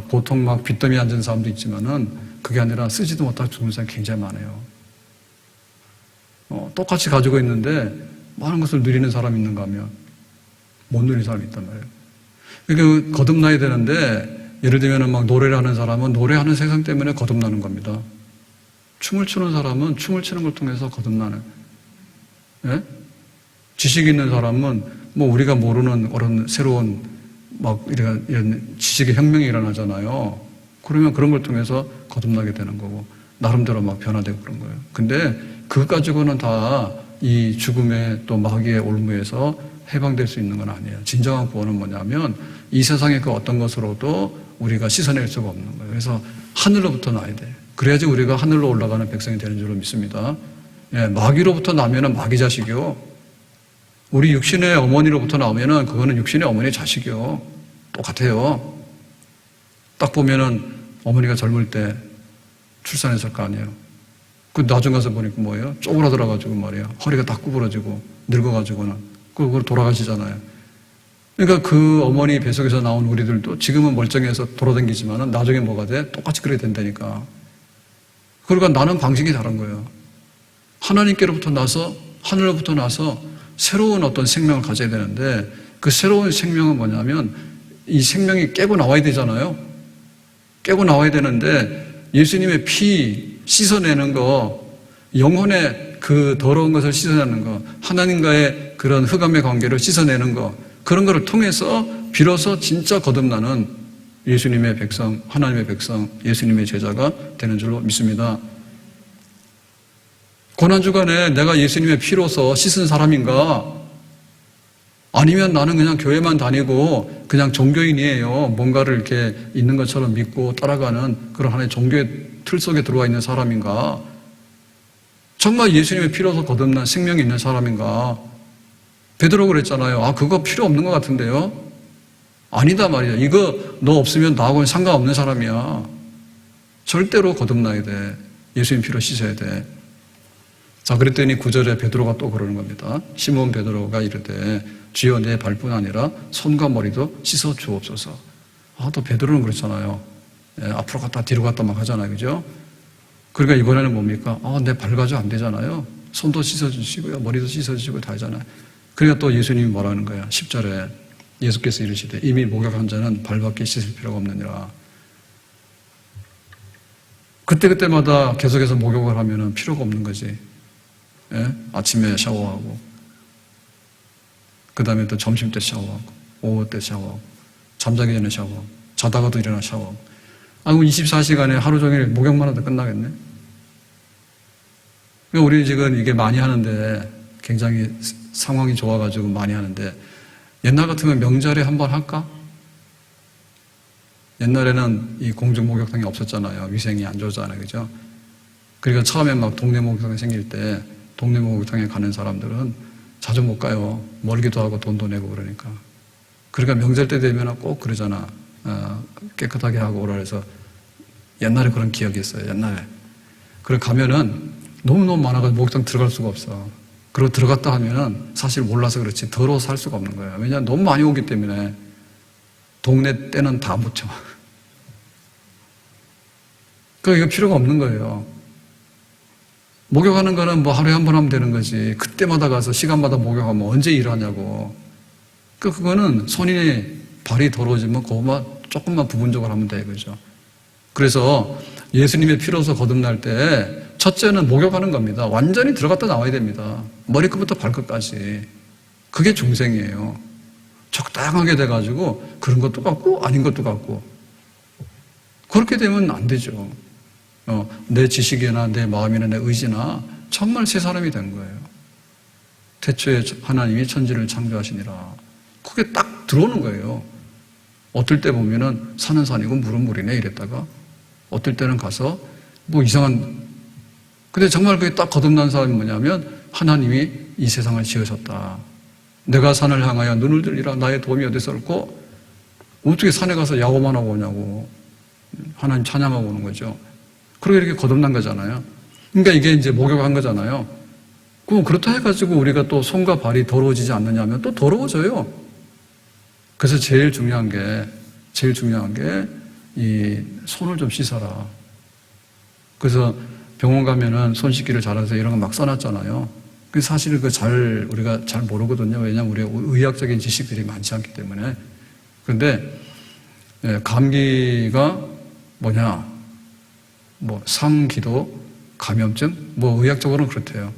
보통 빚더미 앉은 사람도 있지만은 그게 아니라 쓰지도 못하고 죽는 사람이 굉장히 많아요. 똑같이 가지고 있는데 많은 것을 누리는 사람이 있는가 하면 못 누리는 사람이 있단 말이에요. 그러니까 거듭나야 되는데 예를 들면 노래를 하는 사람은 노래하는 세상 때문에 거듭나는 겁니다. 춤을 추는 사람은 춤을 추는 걸 통해서 거듭나는. 예? 지식 있는 사람은 우리가 모르는 그런 새로운 이런 지식의 혁명이 일어나잖아요. 그러면 그런 걸 통해서 거듭나게 되는 거고, 나름대로 변화되고 그런 거예요. 근데 그것 가지고는 다 이 죽음의 또 마귀의 올무에서 해방될 수 있는 건 아니에요. 진정한 구원은 뭐냐면 이 세상의 그 어떤 것으로도 우리가 씻어낼 수가 없는 거예요. 그래서 하늘로부터 나야 돼. 그래야지 우리가 하늘로 올라가는 백성이 되는 줄로 믿습니다. 예, 마귀로부터 나면은 마귀 자식이요. 우리 육신의 어머니로부터 나오면은 그거는 육신의 어머니 자식이요. 똑같아요. 딱 보면은 어머니가 젊을 때 출산했을 거 아니에요. 나중 가서 보니까 뭐예요? 쪼그라들어가지고 말이에요. 허리가 다 구부러지고 늙어가지고는. 그걸 돌아가시잖아요. 그러니까 그 어머니 뱃속에서 나온 우리들도 지금은 멀쩡해서 돌아다니지만은 나중에 뭐가 돼? 똑같이 그렇게 된다니까. 그러니까 나는 방식이 다른 거예요. 하나님께로부터 나서, 하늘로부터 나서 새로운 어떤 생명을 가져야 되는데 그 새로운 생명은 뭐냐면 이 생명이 깨고 나와야 되잖아요. 깨고 나와야 되는데 예수님의 피 씻어내는 거, 영혼의 그 더러운 것을 씻어내는 거, 하나님과의 그런 흑암의 관계를 씻어내는 거, 그런 것을 통해서 비로소 진짜 거듭나는 예수님의 백성, 하나님의 백성, 예수님의 제자가 되는 줄로 믿습니다. 고난주간에 내가 예수님의 피로서 씻은 사람인가? 아니면 나는 그냥 교회만 다니고 그냥 종교인이에요. 뭔가를 이렇게 있는 것처럼 믿고 따라가는 그런 하나의 종교의 틀 속에 들어와 있는 사람인가? 정말 예수님의 피로서 거듭난 생명이 있는 사람인가? 베드로가 그랬잖아요. 그거 필요 없는 것 같은데요? 아니다 말이야. 이거 너 없으면 나하고는 상관없는 사람이야. 절대로 거듭나야 돼. 예수님 피로 씻어야 돼. 자, 그랬더니 9절에 베드로가 또 그러는 겁니다. 시몬 베드로가 이르되 주여 내 발뿐 아니라 손과 머리도 씻어 주옵소서. 또 베드로는 그렇잖아요. 앞으로 갔다 뒤로 갔다 막 하잖아요. 그죠? 그러니까 이번에는 뭡니까? 내 발 가지고 안 되잖아요. 손도 씻어주시고요. 머리도 씻어주시고 다 하잖아요. 그러니까 또 예수님이 뭐라는 거야? 10절에 예수께서 이르시되 이미 목욕한 자는 발밖에 씻을 필요가 없느니라. 그때그때마다 계속해서 목욕을 하면은 필요가 없는 거지. 예? 아침에 샤워하고, 그 다음에 또 점심 때 샤워하고, 오후 때 샤워하고, 잠자기 전에 샤워하고, 자다가도 일어나 샤워하고. 그럼 24시간에 하루 종일 목욕만 해도 끝나겠네? 우리 지금 이게 많이 하는데, 굉장히 상황이 좋아가지고 많이 하는데, 옛날 같으면 명절에 한번 할까? 옛날에는 이 공중 목욕탕이 없었잖아요. 위생이 안 좋았잖아요. 그죠? 그러니까 처음에 막 동네 목욕탕이 생길 때, 동네 목욕탕에 가는 사람들은 자주 못 가요. 멀기도 하고 돈도 내고 그러니까. 그러니까 명절 때 되면 꼭 그러잖아. 깨끗하게 하고 오라 해서 옛날에 그런 기억이 있어요. 옛날에. 그래 가면은 너무너무 많아가지고 목욕탕 들어갈 수가 없어. 그리고 들어갔다 하면은 사실 몰라서 그렇지 더러워서 살 수가 없는 거예요. 왜냐하면 너무 많이 오기 때문에 동네 때는 다 묻혀. 그러니까 이거 필요가 없는 거예요. 목욕하는 거는 뭐 하루에 한 번 하면 되는 거지. 그때마다 가서 시간마다 목욕하면 언제 일하냐고. 그거는 손이 발이 더러워지면 그것만 조금만 부분적으로 하면 돼, 그죠? 그래서 예수님의 피로서 거듭날 때 첫째는 목욕하는 겁니다. 완전히 들어갔다 나와야 됩니다. 머리끝부터 발끝까지. 그게 중생이에요. 적당하게 돼가지고 그런 것도 같고 아닌 것도 같고. 그렇게 되면 안 되죠. 내 지식이나 내 마음이나 내 의지나 정말 새 사람이 된 거예요. 태초에 하나님이 천지를 창조하시니라. 그게 딱 들어오는 거예요. 어떨 때 보면은 산은 산이고 물은 물이네 이랬다가 어떨 때는 가서 뭐 이상한 근데 정말 그게 딱 거듭난 사람이 뭐냐면 하나님이 이 세상을 지으셨다. 내가 산을 향하여 눈을 들리라 나의 도움이 어디서 올고 어떻게 산에 가서 야고만 하고 오냐고 하나님 찬양하고 오는 거죠. 그러게 이렇게 거듭난 거잖아요. 그러니까 이게 이제 목욕한 거잖아요. 그럼 그렇다 해가지고 우리가 또 손과 발이 더러워지지 않느냐면 또 더러워져요. 그래서 제일 중요한 게 이 손을 좀 씻어라. 그래서 병원 가면은 손 씻기를 잘해서 이런 거 막 써놨잖아요. 그 사실 우리가 잘 모르거든요. 왜냐하면 우리가 의학적인 지식들이 많지 않기 때문에. 그런데 감기가 뭐냐? 뭐 상기도, 감염증, 뭐 의학적으로는 그렇대요.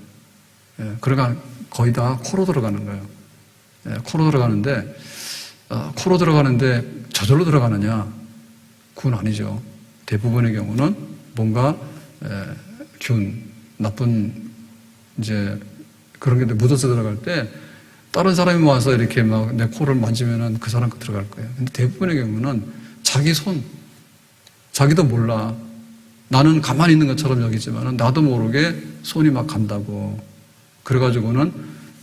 그러니까 거의 다 코로 들어가는 거예요. 코로 들어가는데 저절로 들어가느냐? 그건 아니죠. 대부분의 경우는 뭔가 균, 나쁜 이제 그런 게 묻어서 들어갈 때 다른 사람이 와서 이렇게 막 내 코를 만지면은 그 사람 거 들어갈 거예요. 근데 대부분의 경우는 자기 손, 자기도 몰라. 나는 가만히 있는 것처럼 여기지만 나도 모르게 손이 막 간다고. 그래가지고는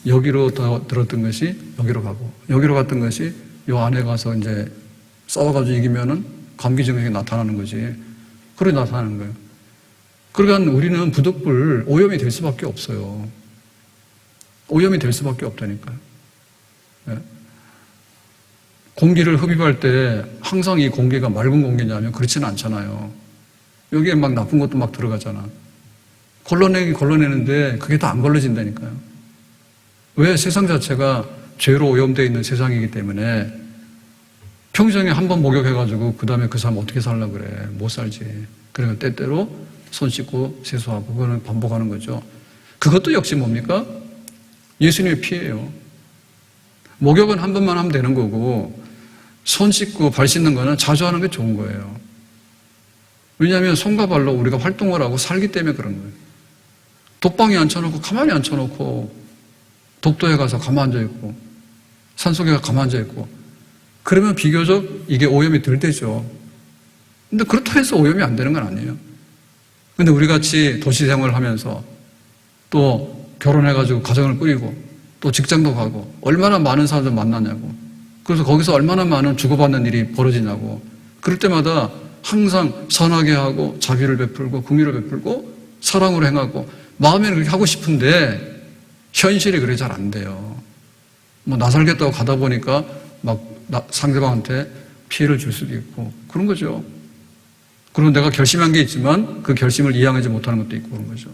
여기로 들었던 것이 여기로 가고, 여기로 갔던 것이 요 안에 가서 이제 싸워가지고 이기면은 감기 증상이 나타나는 거지. 그렇게 나타나는 거예요. 그러니까 우리는 부득불 오염이 될 수밖에 없어요. 오염이 될 수밖에 없다니까요. 공기를 흡입할 때 항상 이 공기가 맑은 공기냐면 그렇지는 않잖아요. 여기에 막 나쁜 것도 막 들어가잖아. 걸러내는데 그게 다 안 걸러진다니까요. 왜? 세상 자체가 죄로 오염되어 있는 세상이기 때문에 평생에 한 번 목욕해가지고 그 다음에 그 사람 어떻게 살려고 그래. 못 살지. 그러면 때때로 손 씻고 세수하고 그거는 반복하는 거죠. 그것도 역시 뭡니까? 예수님의 피예요. 목욕은 한 번만 하면 되는 거고 손 씻고 발 씻는 거는 자주 하는 게 좋은 거예요. 왜냐하면 손과 발로 우리가 활동을 하고 살기 때문에 그런 거예요. 독방에 앉혀놓고 가만히 앉혀놓고 독도에 가서 가만 앉아있고 산속에 가만 앉아있고 그러면 비교적 이게 오염이 덜 되죠. 근데 그렇다고 해서 오염이 안 되는 건 아니에요. 근데 우리 같이 도시 생활을 하면서 또 결혼해가지고 가정을 꾸리고 또 직장도 가고 얼마나 많은 사람들 만나냐고. 그래서 거기서 얼마나 많은 주고받는 일이 벌어지냐고. 그럴 때마다 항상 선하게 하고 자비를 베풀고 긍휼을 베풀고 사랑으로 행하고 마음에는 그렇게 하고 싶은데 현실이 그래 잘 안 돼요. 뭐 나 살겠다고 가다 보니까 막 상대방한테 피해를 줄 수도 있고 그런 거죠. 그리고 내가 결심한 게 있지만 그 결심을 이행하지 못하는 것도 있고 그런 거죠.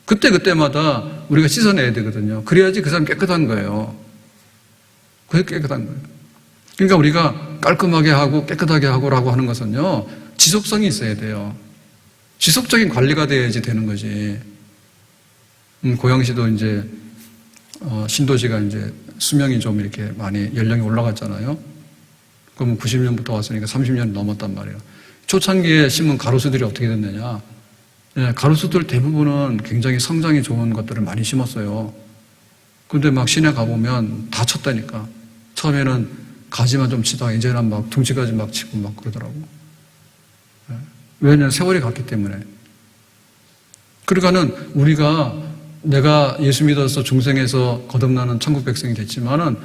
그때마다 우리가 씻어내야 되거든요. 그래야지 그 사람 깨끗한 거예요. 그게 깨끗한 거예요. 그러니까 우리가 깔끔하게 하고 깨끗하게 하고라고 하는 것은요, 지속성이 있어야 돼요. 지속적인 관리가 돼야지 되는 거지. 고양시도 이제 신도시가 이제 수명이 좀 이렇게 많이 연령이 올라갔잖아요. 그럼 90년부터 왔으니까 30년이 넘었단 말이에요. 초창기에 심은 가로수들이 어떻게 됐느냐? 예, 가로수들 대부분은 굉장히 성장이 좋은 것들을 많이 심었어요. 근데 막 시내 가보면 다 쳤다니까. 처음에는 가지만 좀 치다가 이제는 막 둥치까지 막 치고 막 그러더라고. 예. 왜냐면 세월이 갔기 때문에. 그러니까는 우리가 내가 예수 믿어서 중생에서 거듭나는 천국 백성이 됐지만은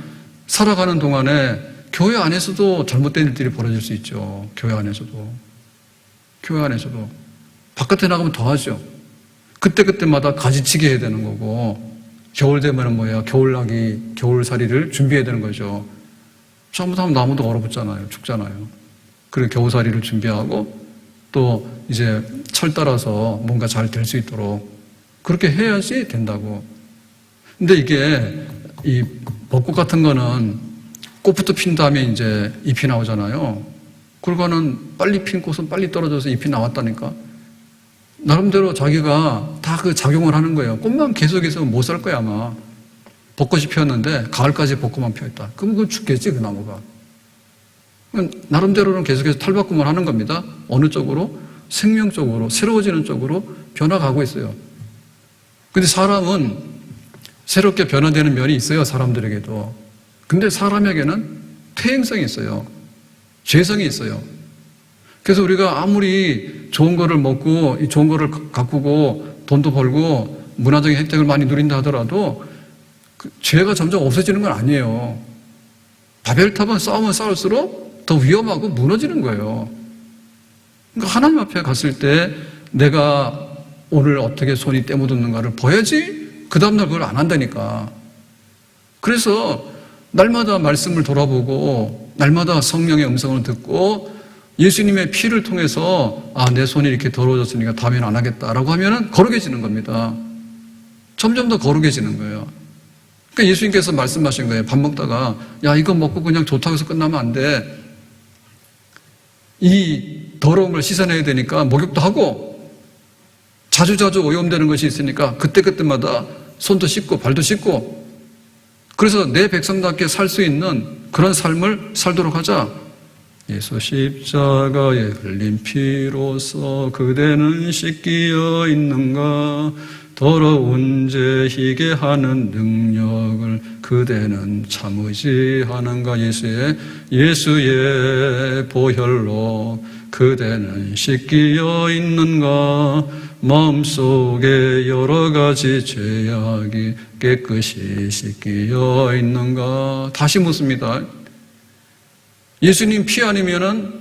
살아가는 동안에 교회 안에서도 잘못된 일들이 벌어질 수 있죠. 교회 안에서도. 교회 안에서도. 바깥에 나가면 더 하죠. 그때그때마다 가지치기 해야 되는 거고, 겨울 되면은 뭐야, 겨울나기, 겨울살이를 준비해야 되는 거죠. 잘못하면 나무도 얼어붙잖아요. 죽잖아요. 그리고 겨울살이를 준비하고, 또 이제 철 따라서 뭔가 잘 될 수 있도록 그렇게 해야지 된다고. 근데 이게 이 벚꽃 같은 거는 꽃부터 핀 다음에 이제 잎이 나오잖아요. 그러고는 빨리 핀 꽃은 빨리 떨어져서 잎이 나왔다니까. 나름대로 자기가 다 그 작용을 하는 거예요. 꽃만 계속해서 못 살 거야 아마. 벚꽃이 피었는데 가을까지 벚꽃만 피었다. 그럼 그건 죽겠지 그 나무가. 나름대로는 계속해서 탈바꿈을 하는 겁니다. 어느 쪽으로? 생명적으로, 새로워지는 쪽으로 변화가고 있어요. 근데 사람은 새롭게 변화되는 면이 있어요, 사람들에게도. 근데 사람에게는 퇴행성이 있어요. 죄성이 있어요. 그래서 우리가 아무리 좋은 거를 먹고, 좋은 거를 가꾸고, 돈도 벌고, 문화적인 혜택을 많이 누린다 하더라도, 그 죄가 점점 없어지는 건 아니에요. 바벨탑은 싸우면 싸울수록 더 위험하고 무너지는 거예요. 그러니까 하나님 앞에 갔을 때 내가 오늘 어떻게 손이 때묻었는가를 봐야지 그 다음날 그걸 안 한다니까. 그래서 날마다 말씀을 돌아보고 날마다 성령의 음성을 듣고 예수님의 피를 통해서 내 손이 이렇게 더러워졌으니까 다음에는 안 하겠다라고 하면은 거룩해지는 겁니다. 점점 더 거룩해지는 거예요. 그러니까 예수님께서 말씀하신 거예요. 밥 먹다가 이거 먹고 그냥 좋다고 해서 끝나면 안 돼. 이 더러운 걸 씻어내야 되니까 목욕도 하고 자주자주 오염되는 것이 있으니까 그때그때마다 손도 씻고 발도 씻고 그래서 내 백성답게 살 수 있는 그런 삶을 살도록 하자. 예수 십자가에 흘린 피로써 그대는 씻기어 있는가. 더러운 죄 희게 하는 능력을 그대는 참으지 하는가. 예수의 보혈로 그대는 씻기어 있는가. 마음속에 여러 가지 죄악이 깨끗이 씻기어 있는가. 다시 묻습니다. 예수님 피 아니면은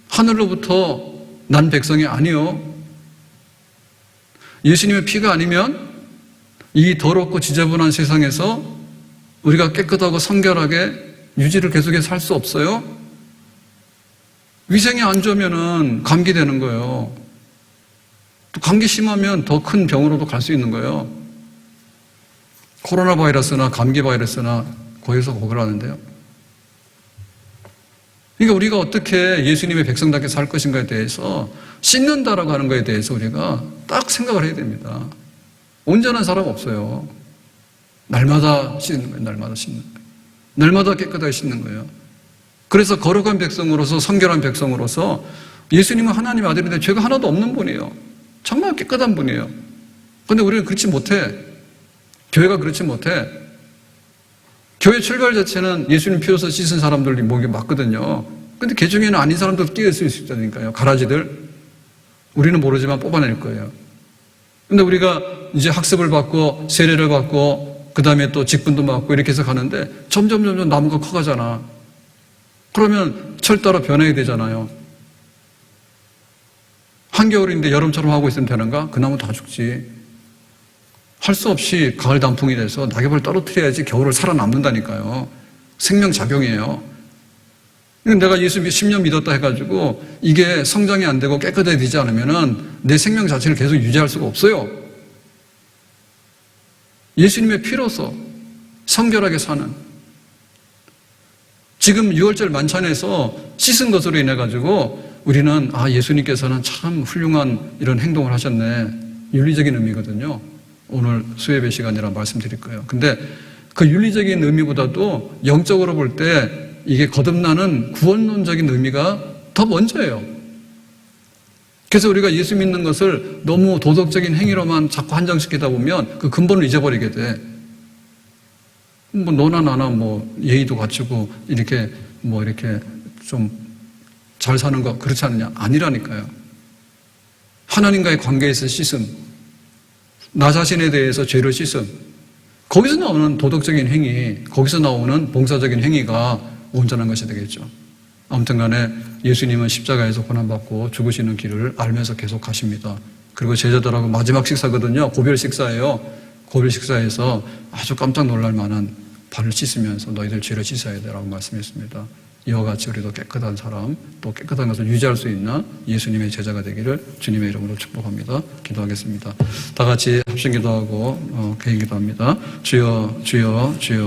하늘로부터 난 백성이 아니요. 예수님의 피가 아니면 이 더럽고 지저분한 세상에서 우리가 깨끗하고 성결하게 유지를 계속해서 살 수 없어요. 위생이 안 좋으면은 감기 되는 거예요. 또 감기 심하면 더 큰 병으로도 갈 수 있는 거예요. 코로나 바이러스나 감기 바이러스나 거기서 거기를 하는데요. 그러니까 우리가 어떻게 예수님의 백성답게 살 것인가에 대해서 씻는다라고 하는 것에 대해서 우리가 딱 생각을 해야 됩니다. 온전한 사람 없어요. 날마다 씻는 거예요. 날마다 씻는 거예요. 날마다 깨끗하게 씻는 거예요. 그래서 거룩한 백성으로서 성결한 백성으로서 예수님은 하나님의 아들인데 죄가 하나도 없는 분이에요. 정말 깨끗한 분이에요. 그런데 우리는 그렇지 못해. 교회가 그렇지 못해. 교회 출발 자체는 예수님 피로서 씻은 사람들이 목이 맞거든요. 근데 그 중에는 아닌 사람도 끼어있을 수 있다니까요. 가라지들. 우리는 모르지만 뽑아낼 거예요. 근데 우리가 이제 학습을 받고 세례를 받고 그 다음에 또 직분도 받고 이렇게 해서 가는데 점점 나무가 커가잖아. 그러면 철 따라 변해야 되잖아요. 한겨울인데 여름처럼 하고 있으면 되는가? 그 나무 다 죽지. 할 수 없이 가을 단풍이 돼서 낙엽을 떨어뜨려야지 겨울을 살아남는다니까요. 생명작용이에요. 내가 예수 10년 믿었다 해가지고 이게 성장이 안 되고 깨끗해지지 않으면은 내 생명 자체를 계속 유지할 수가 없어요. 예수님의 피로서 성결하게 사는. 지금 6월절 만찬에서 씻은 것으로 인해가지고 우리는 예수님께서는 참 훌륭한 이런 행동을 하셨네. 윤리적인 의미거든요. 오늘 수예배 시간이라 말씀드릴 거예요. 근데 그 윤리적인 의미보다도 영적으로 볼 때 이게 거듭나는 구원론적인 의미가 더 먼저예요. 그래서 우리가 예수 믿는 것을 너무 도덕적인 행위로만 자꾸 한정시키다 보면 그 근본을 잊어버리게 돼. 너나 나나 예의도 갖추고 이렇게 좀 잘 사는 거 그렇지 않느냐? 아니라니까요. 하나님과의 관계에서 씻음, 나 자신에 대해서 죄를 씻음, 거기서 나오는 도덕적인 행위, 거기서 나오는 봉사적인 행위가 온전한 것이 되겠죠. 아무튼 간에 예수님은 십자가에서 고난받고 죽으시는 길을 알면서 계속 가십니다. 그리고 제자들하고 마지막 식사거든요. 고별 식사예요. 고별 식사에서 아주 깜짝 놀랄 만한 발을 씻으면서 너희들 죄를 씻어야 되라고 말씀했습니다. 이와 같이 우리도 깨끗한 사람, 또 깨끗한 것을 유지할 수 있는 예수님의 제자가 되기를 주님의 이름으로 축복합니다. 기도하겠습니다. 다 같이 합심 기도하고 개인 기도합니다. 주여, 주여, 주여.